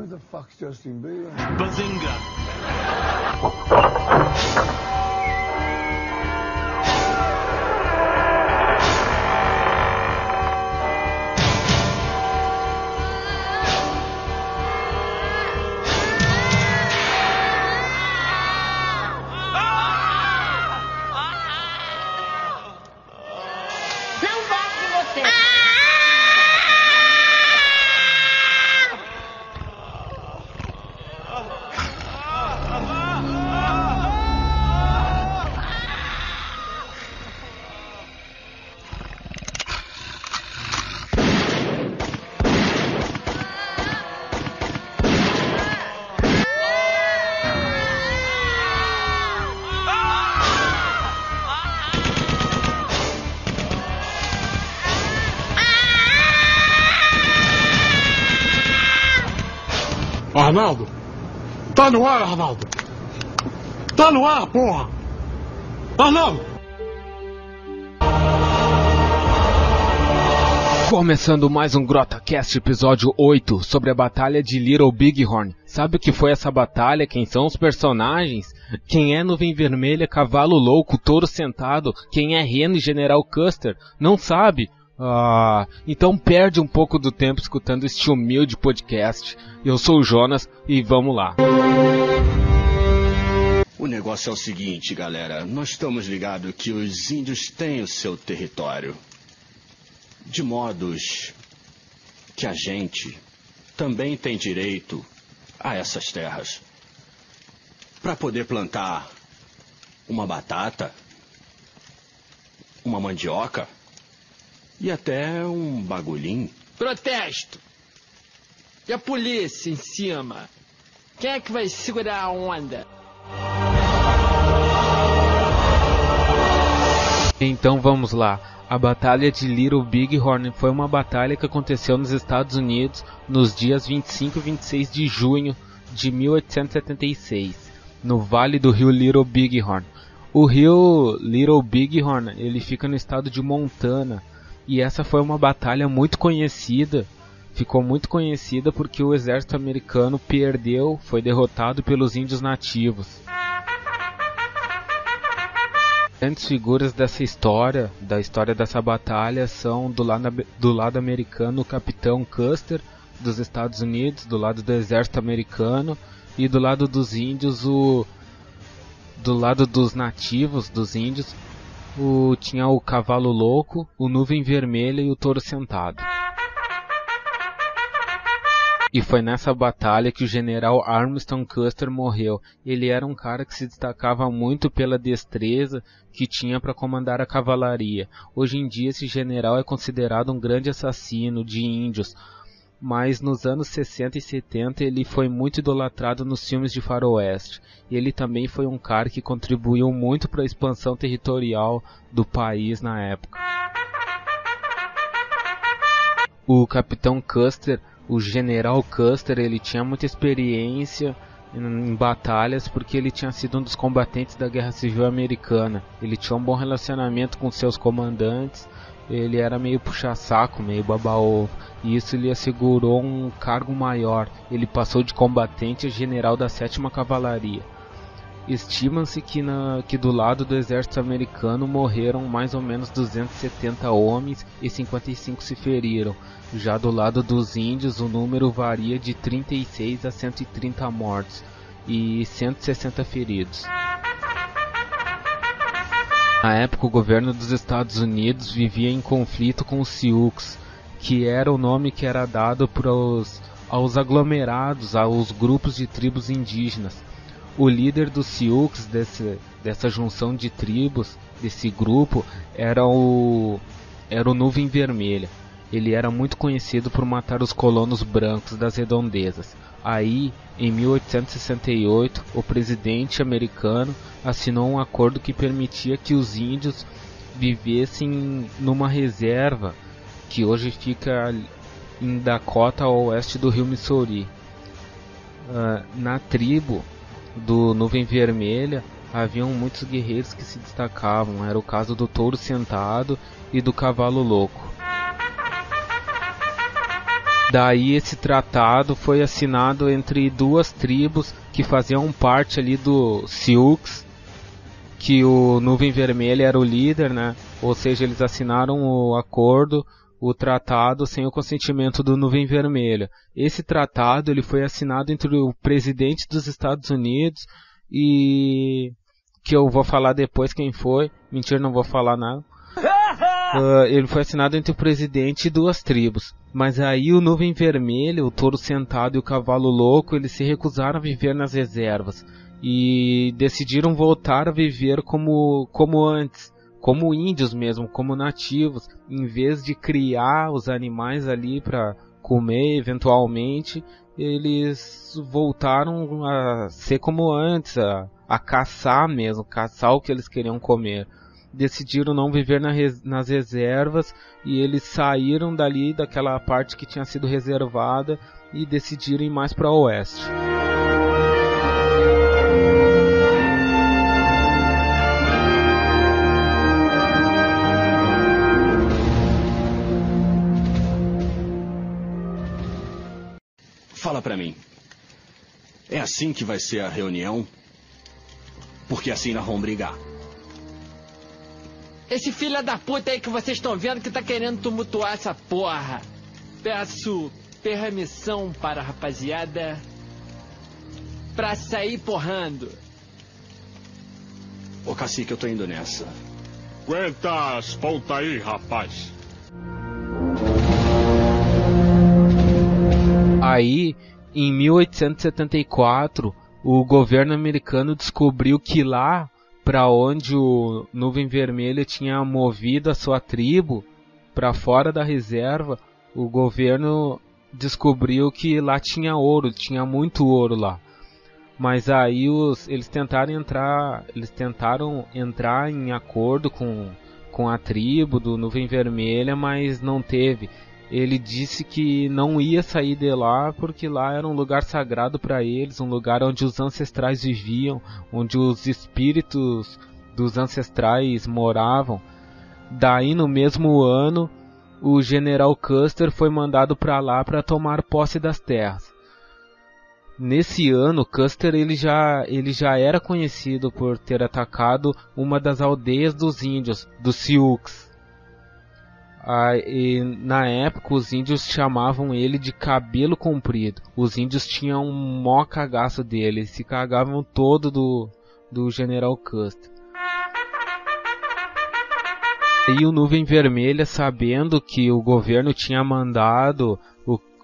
Who the fuck's Justin Bieber? Bazinga! Não gosto de você. Arnaldo! Tá no ar, Arnaldo! Tá no ar, porra! Arnaldo! Começando mais um GrotaCast, episódio 8, sobre a Batalha de Little Bighorn. Sabe o que foi essa batalha? Quem são os personagens? Quem é Nuvem Vermelha, Cavalo Louco, Touro Sentado? Quem é Reno e General Custer? Não sabe? Então perde um pouco do tempo escutando este humilde podcast. Eu sou o Jonas e vamos lá. O negócio é o seguinte, galera. Nós estamos ligados que os índios têm o seu território. De modos que a gente também tem direito a essas terras. Para poder plantar uma batata, uma mandioca e até um bagulhinho. Protesto! E a polícia em cima? Quem é que vai segurar a onda? Então vamos lá. A Batalha de Little Bighorn foi uma batalha que aconteceu nos Estados Unidos nos dias 25 e 26 de junho de 1876, no Vale do Rio Little Bighorn. O rio Little Bighorn, ele fica no estado de Montana, e essa foi uma batalha muito conhecida. Ficou muito conhecida porque o exército americano foi derrotado pelos índios nativos. Grandes figuras dessa história, da história dessa batalha, são do lado americano o Capitão Custer dos Estados Unidos, do lado do exército americano, e do lado dos índios, do lado dos nativos, dos índios, tinha o Cavalo Louco, o Nuvem Vermelha e o Touro Sentado. E foi nessa batalha que o general Armstrong Custer morreu. Ele era um cara que se destacava muito pela destreza que tinha para comandar a cavalaria. Hoje em dia esse general é considerado um grande assassino de índios, mas nos anos 60 e 70 ele foi muito idolatrado nos filmes de faroeste. E ele também foi um cara que contribuiu muito para a expansão territorial do país na época. O Capitão Custer, o General Custer, ele tinha muita experiência em batalhas porque ele tinha sido um dos combatentes da Guerra Civil Americana. Ele tinha um bom relacionamento com seus comandantes, ele era meio puxa-saco, meio baba-ovo, e isso lhe assegurou um cargo maior. Ele passou de combatente a general da 7ª Cavalaria. Estima-se que do lado do exército americano morreram mais ou menos 270 homens e 55 se feriram. Já do lado dos índios o número varia de 36 a 130 mortos e 160 feridos. Na época o governo dos Estados Unidos vivia em conflito com os Sioux, que era o nome que era dado aos aglomerados, aos grupos de tribos indígenas. O líder dos Sioux, dessa junção de tribos, desse grupo, era o Nuvem Vermelha. Ele era muito conhecido por matar os colonos brancos das redondezas. Aí, em 1868, o presidente americano assinou um acordo que permitia que os índios vivessem numa reserva que hoje fica em Dakota, ao oeste do rio Missouri. Na tribo do Nuvem Vermelha haviam muitos guerreiros que se destacavam. Era o caso do Touro Sentado e do Cavalo Louco. Daí esse tratado foi assinado entre duas tribos que faziam parte ali do Sioux, que o Nuvem Vermelha era o líder, né? Ou seja, eles assinaram o acordo, o tratado, sem o consentimento do Nuvem Vermelha. Esse tratado ele foi assinado entre o presidente dos Estados Unidos e... que eu vou falar depois quem foi. Mentira, não vou falar nada. Ele foi assinado entre o presidente e duas tribos. Mas aí o Nuvem Vermelha, o Touro Sentado e o Cavalo Louco, eles se recusaram a viver nas reservas. E decidiram voltar a viver como antes. Como índios mesmo, como nativos. Em vez de criar os animais ali para comer eventualmente, eles voltaram a ser como antes, a caçar mesmo, caçar o que eles queriam comer. Decidiram não viver nas reservas e eles saíram dali, daquela parte que tinha sido reservada, e decidiram ir mais para o oeste. Fala pra mim. É assim que vai ser a reunião? Porque assim nós vamos brigar. Esse filho da puta aí que vocês estão vendo que tá querendo tumultuar essa porra. Peço permissão para a rapaziada pra sair porrando. Ô cacique, eu tô indo nessa. Aguenta as pontas aí, rapaz. Aí, em 1874, o governo americano descobriu que lá, para onde o Nuvem Vermelha tinha movido a sua tribo, para fora da reserva, o governo descobriu que lá tinha ouro, tinha muito ouro lá. Mas aí eles tentaram entrar em acordo com a tribo do Nuvem Vermelha, mas não teve. Ele disse que não ia sair de lá porque lá era um lugar sagrado para eles, um lugar onde os ancestrais viviam, onde os espíritos dos ancestrais moravam. Daí, no mesmo ano, o general Custer foi mandado para lá para tomar posse das terras. Nesse ano, Custer ele já era conhecido por ter atacado uma das aldeias dos índios, dos Sioux. E na época os índios chamavam ele de Cabelo Comprido. Os índios tinham um mó cagaço dele, se cagavam todo do general Custer. E o Nuvem Vermelha, sabendo que o governo tinha mandado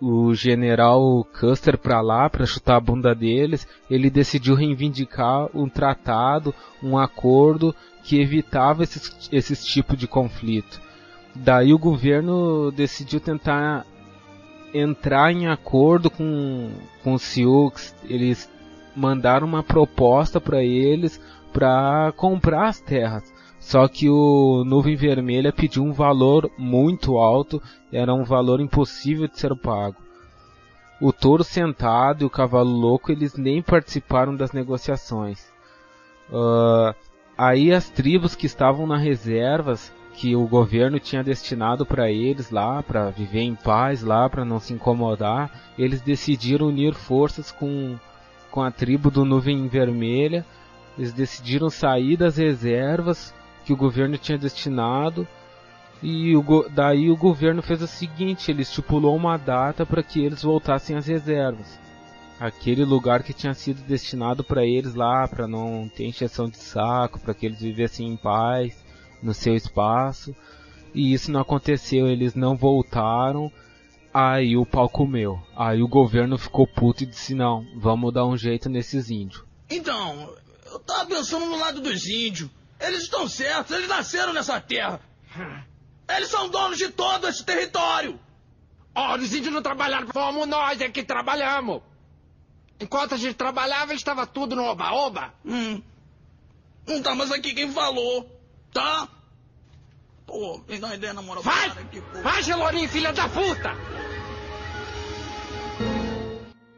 o general Custer para lá para chutar a bunda deles, ele decidiu reivindicar um tratado, um acordo que evitava esses tipos de conflito. Daí o governo decidiu tentar entrar em acordo com os Sioux. Eles mandaram uma proposta para eles para comprar as terras. Só que o Nuvem Vermelha pediu um valor muito alto, era um valor impossível de ser pago. O Touro Sentado e o Cavalo Louco eles nem participaram das negociações. Aí as tribos que estavam nas reservas, que o governo tinha destinado para eles lá, para viver em paz lá, para não se incomodar, eles decidiram unir forças com a tribo do Nuvem Vermelha. Eles decidiram sair das reservas que o governo tinha destinado, e daí o governo fez o seguinte: ele estipulou uma data para que eles voltassem às reservas, aquele lugar que tinha sido destinado para eles lá, para não ter encheção de saco, para que eles vivessem em paz no seu espaço. E isso não aconteceu, eles não voltaram. Aí o pau comeu. Aí o governo ficou puto e disse: não, vamos dar um jeito nesses índios. Então, eu tava pensando no lado dos índios. Eles estão certos, eles nasceram nessa terra. Eles são donos de todo esse território. Ora, os índios não trabalharam, fomos nós é que trabalhamos. Enquanto a gente trabalhava, estava tudo no oba-oba. Não tá mais aqui quem falou, tá? Pô, me dá uma ideia na moral. Vai! Aqui, vai, Gelorinho, filha da puta!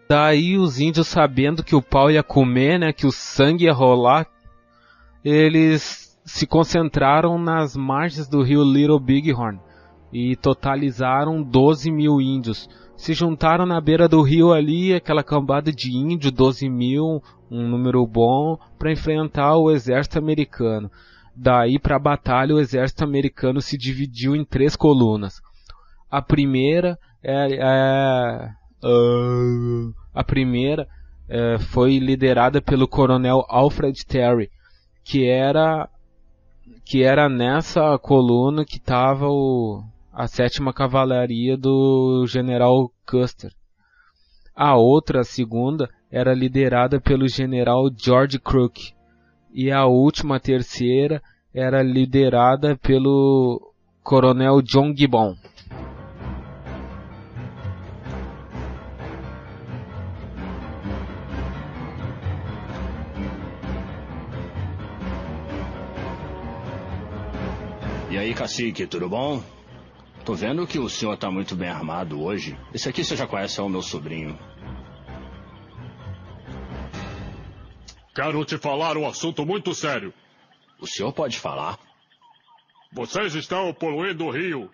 Daí os índios, sabendo que o pau ia comer, né, que o sangue ia rolar, eles se concentraram nas margens do rio Little Bighorn e totalizaram 12 mil índios. se juntaram na beira do rio ali, aquela cambada de índio, 12 mil, um número bom, para enfrentar o exército americano. Daí, para a batalha, o exército americano se dividiu em 3 colunas. A primeira foi liderada pelo coronel Alfred Terry, que era nessa coluna que estava a 7ª Cavalaria do general Custer. A outra, a segunda, era liderada pelo general George Crook. E a última, a terceira, era liderada pelo coronel John Gibbon. E aí, cacique, tudo bom? Tô vendo que o senhor tá muito bem armado hoje. Esse aqui você já conhece, é o meu sobrinho. Quero te falar um assunto muito sério. O senhor pode falar? Vocês estão poluindo o rio,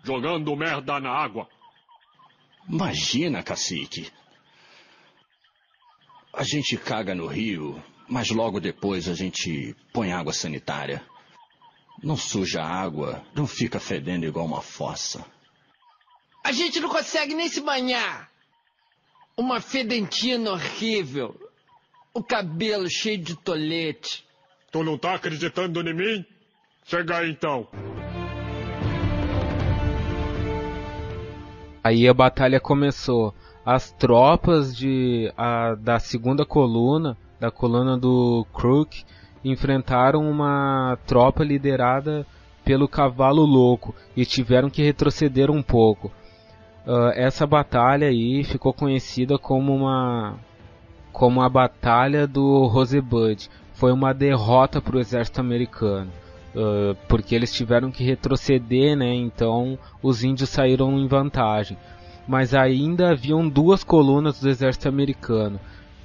jogando merda na água. Imagina, cacique. A gente caga no rio, mas logo depois a gente põe água sanitária. Não suja a água, não fica fedendo igual uma fossa. A gente não consegue nem se banhar. Uma fedentina horrível. O cabelo cheio de tolete. Tu não tá acreditando em mim? Chega aí então. Aí a batalha começou. As tropas da 2ª coluna, da coluna do Crook, enfrentaram uma tropa liderada pelo Cavalo Louco e tiveram que retroceder um pouco. Essa batalha aí ficou conhecida como a Batalha do Rosebud. Foi uma derrota para o exército americano, porque eles tiveram que retroceder, né? Então os índios saíram em vantagem. Mas ainda haviam 2 colunas do exército americano.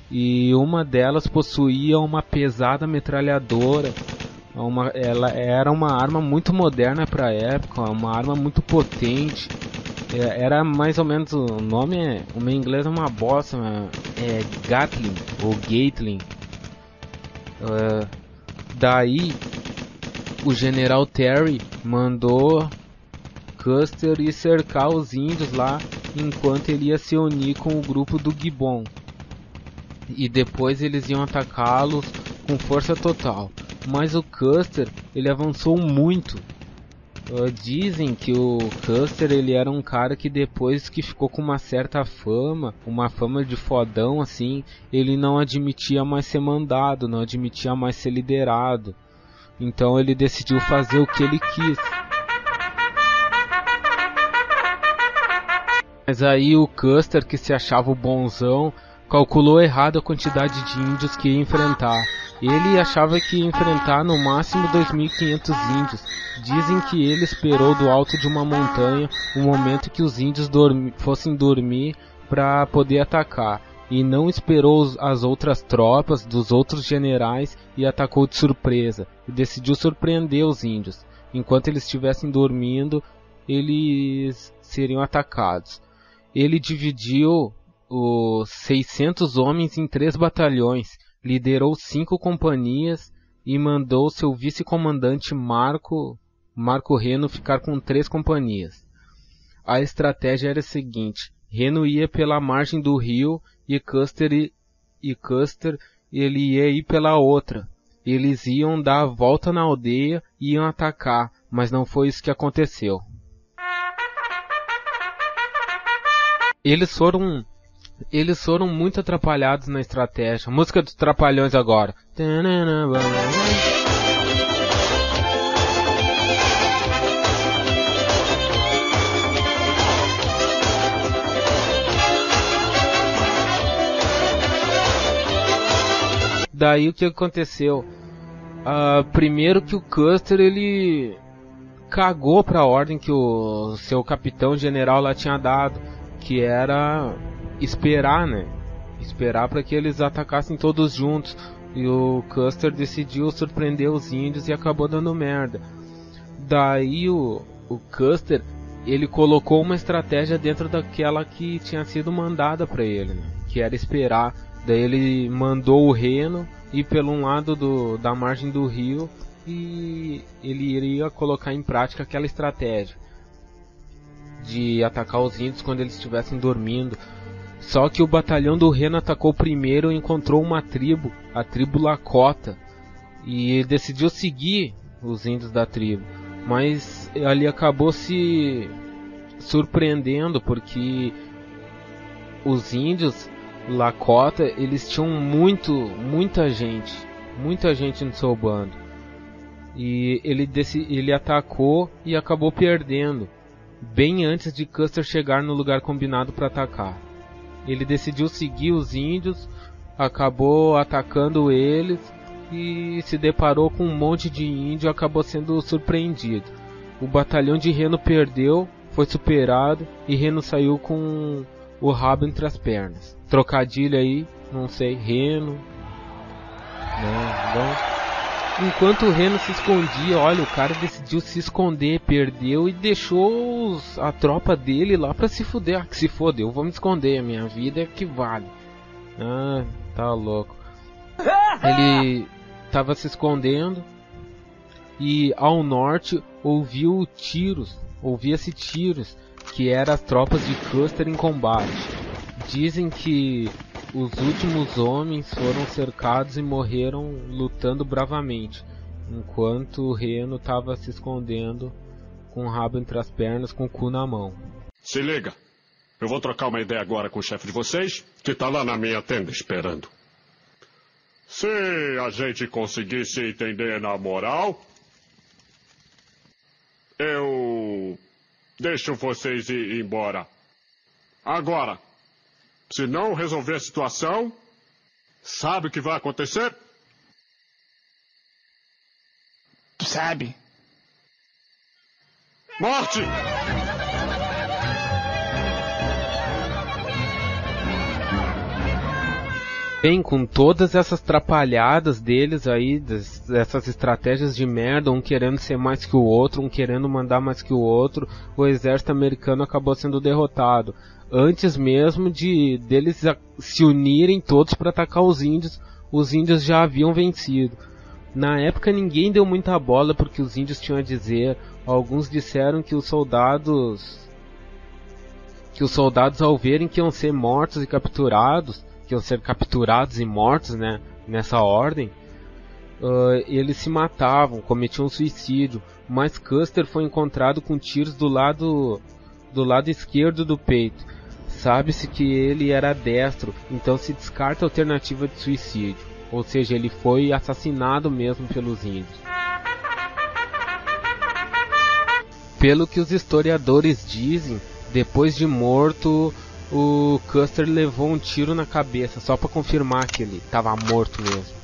E uma delas possuía uma pesada metralhadora. Ela era uma arma muito moderna para a época, uma arma muito potente. Era mais ou menos, o nome o meu inglês é uma bosta, é Gatling ou Gatling. Daí o general Terry mandou Custer ir cercar os índios lá, enquanto ele ia se unir com o grupo do Gibbon. E depois eles iam atacá-los com força total. Mas o Custer, ele avançou muito. Dizem que o Custer, ele era um cara que depois que ficou com uma certa fama, uma fama de fodão assim, ele não admitia mais ser mandado, não admitia mais ser liderado. Então ele decidiu fazer o que ele quis. Mas aí o Custer, que se achava o bonzão, calculou errado a quantidade de índios que ia enfrentar. Ele achava que ia enfrentar no máximo 2.500 índios. Dizem que ele esperou do alto de uma montanha o momento que os índios fossem dormir para poder atacar. E não esperou as outras tropas dos outros generais e atacou de surpresa. E decidiu surpreender os índios. Enquanto eles estivessem dormindo, eles seriam atacados. Ele dividiu os 600 homens em 3 batalhões, liderou 5 companhias e mandou seu vice-comandante Marco Reno ficar com 3 companhias. A estratégia era a seguinte: Reno ia pela margem do rio e Custer ele ia ir pela outra. Eles iam dar a volta na aldeia e iam atacar, mas não foi isso que aconteceu. Eles foram muito atrapalhados na estratégia. Música dos Trapalhões agora. Daí o que aconteceu? Primeiro que o Custer, ele cagou para a ordem que o seu capitão general lá tinha dado, que era esperar, né? Esperar para que eles atacassem todos juntos. E o Custer decidiu surpreender os índios e acabou dando merda. Daí o Custer, ele colocou uma estratégia dentro daquela que tinha sido mandada para ele, né? Que era esperar. Daí ele mandou o reno ir pelo lado da margem do rio e ele iria colocar em prática aquela estratégia de atacar os índios quando eles estivessem dormindo. Só que o batalhão do reno atacou primeiro e encontrou uma tribo, a tribo Lakota, e decidiu seguir os índios da tribo. Mas ali acabou se surpreendendo porque os índios Lakota, eles tinham muita gente no seu bando. E ele atacou e acabou perdendo, bem antes de Custer chegar no lugar combinado para atacar. Ele decidiu seguir os índios, acabou atacando eles e se deparou com um monte de índio e acabou sendo surpreendido. O batalhão de reno perdeu, foi superado e Reno saiu com o rabo entre as pernas. Trocadilho aí, não sei, Reno. Né? Então, enquanto o Reno se escondia, olha, o cara decidiu se esconder, perdeu e deixou a tropa dele lá pra se fuder. Ah, que se fodeu, vou me esconder, a minha vida é que vale. Ah, tá louco. Ele tava se escondendo e ao norte ouvia-se tiros, que eram as tropas de Custer em combate. Dizem que os últimos homens foram cercados e morreram lutando bravamente, enquanto o Reno estava se escondendo com o rabo entre as pernas, com o cu na mão. Se liga, eu vou trocar uma ideia agora com o chefe de vocês, que tá lá na minha tenda esperando. Se a gente conseguir se entender na moral, eu deixo vocês ir embora. Agora, se não resolver a situação, sabe o que vai acontecer? Tu sabe? Morte! Bem, com todas essas trapalhadas deles aí, dessas estratégias de merda, um querendo ser mais que o outro, um querendo mandar mais que o outro, o exército americano acabou sendo derrotado. Antes mesmo deles se unirem todos para atacar os índios já haviam vencido. Na época ninguém deu muita bola porque os índios tinham a dizer. Alguns disseram que os soldados ao verem que iam ser mortos e capturados, que iam ser capturados e mortos, né, nessa ordem, eles se matavam, cometiam suicídio. Mas Custer foi encontrado com tiros do lado esquerdo do peito. Sabe-se que ele era destro, então se descarta a alternativa de suicídio. Ou seja, ele foi assassinado mesmo pelos índios. Pelo que os historiadores dizem, depois de morto, o Custer levou um tiro na cabeça, só para confirmar que ele estava morto mesmo.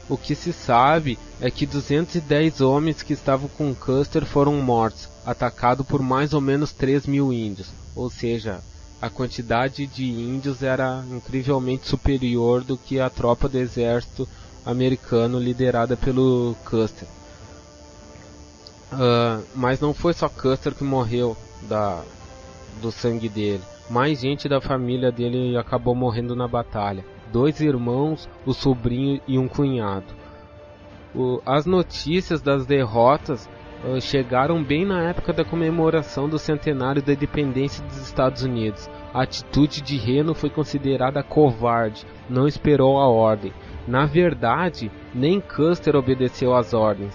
O que se sabe é que 210 homens que estavam com Custer foram mortos, atacados por mais ou menos 3.000 índios. Ou seja, a quantidade de índios era incrivelmente superior do que a tropa do exército americano liderada pelo Custer. Mas não foi só Custer que morreu do sangue dele. Mais gente da família dele acabou morrendo na batalha. 2 irmãos, o sobrinho e um cunhado. As notícias das derrotas chegaram bem na época da comemoração do centenário da independência dos Estados Unidos. A atitude de Reno foi considerada covarde, não esperou a ordem. Na verdade, nem Custer obedeceu às ordens.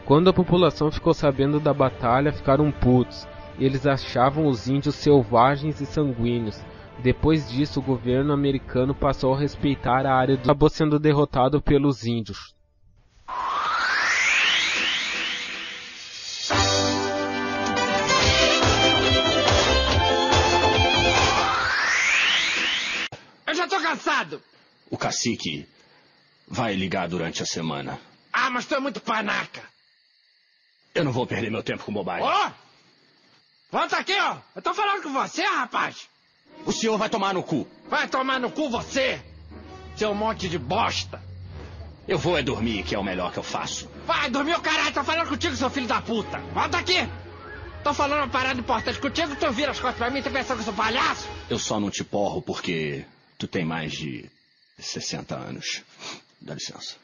Quando a população ficou sabendo da batalha, ficaram putos. Eles achavam os índios selvagens e sanguíneos. Depois disso, o governo americano passou a respeitar a área acabou sendo derrotado pelos índios. Eu já tô cansado! O cacique vai ligar durante a semana. Ah, mas tu é muito panaca! Eu não vou perder meu tempo com bobagem. Ó! Volta aqui, ó! Eu tô falando com você, rapaz! O senhor vai tomar no cu. Vai tomar no cu você! Seu monte de bosta! Eu vou dormir, que é o melhor que eu faço. Vai dormir o caralho! Tô falando contigo, seu filho da puta! Volta aqui! Tô falando uma parada importante contigo, tu vira as costas pra mim, tu pensa que eu sou palhaço? Eu só não te porro porque tu tem mais de 60 anos. Dá licença.